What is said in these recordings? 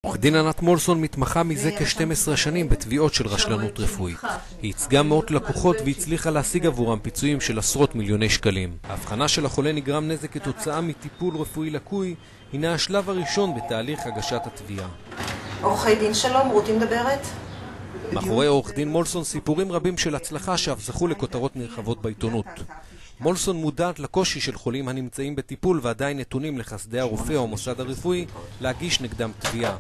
עורך דין ענת מולסון מתמחה מזה כ-12 שנים בתביעות של רשלנות רפואית. היא ייצגה מאות לקוחות והצליחה להשיג עבורם פיצויים של עשרות מיליוני שקלים. ההבחנה של החולה נגרם נזק כתוצאה מטיפול רפואי לקוי הינה השלב הראשון בתהליך הגשת התביעה. עורכי דין שלום, רותי מדברת. מאחורי עורך דין מולסון סיפורים רבים של הצלחה שאף זכו לכותרות נרחבות בעיתונות. מולסון מודעת לקושי של חולים הנמצאים בטיפול ועדיין נתונים לחסדי הרופא או המוסד הרפואי להגיש נגדם תביעה.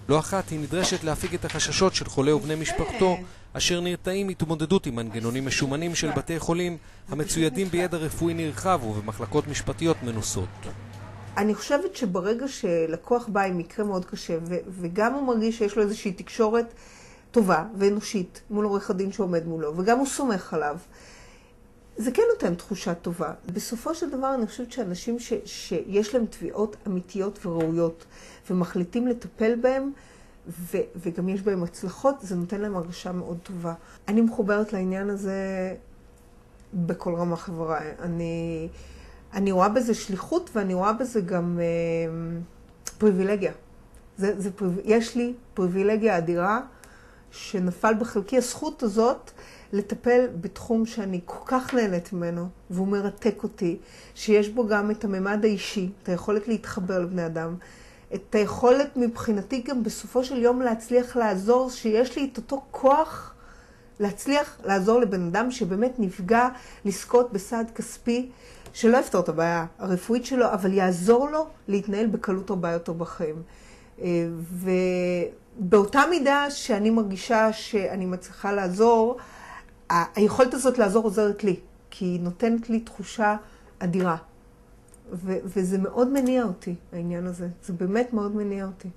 לא אחת היא נדרשת להפיג את החששות של חולה ובני משפחתו אשר נרתעים התמודדות עם מנגנונים משומנים של בתי חולים המצוידים בידע רפואי נרחב ובמחלקות משפטיות מנוסות. אני חושבת שברגע שלקוח בא עם מקרה מאוד קשה וגם הוא מרגיש שיש לו איזושהי תקשורת טובה ואנושית מול עורך הדין שעומד מולו וגם הוא סומך עליו, זה כן נותן תחושה טובה. בסופו של דבר אני חושבת שאנשים שיש להם תביעות אמיתיות וראויות ומחליטים לטפל בהם וגם יש בהם הצלחות, זה נותן להם הרגשה מאוד טובה. אני מחוברת לעניין הזה בכל רמה חברה. אני רואה בזה שליחות ואני רואה בזה גם פריבילגיה. יש לי פריבילגיה אדירה שנפל בחלקי הזכות הזאת לטפל בתחום שאני כל כך נהנית ממנו, והוא מרתק אותי, שיש בו גם את הממד האישי, את היכולת להתחבר לבני אדם, את היכולת מבחינתי גם בסופו של יום להצליח לעזור, שיש לי את אותו כוח להצליח לעזור לבן אדם שבאמת נפגע לזכות בסעד כספי, שלא יפתור את הבעיה הרפואית שלו, אבל יעזור לו להתנהל בקלות הרבה יותר בחיים. ובאותה מידה שאני מרגישה שאני מצליחה לעזור, היכולת הזאת לעזור עוזרת לי, כי היא נותנת לי תחושה אדירה. וזה מאוד מניע אותי, העניין הזה. זה באמת מאוד מניע אותי.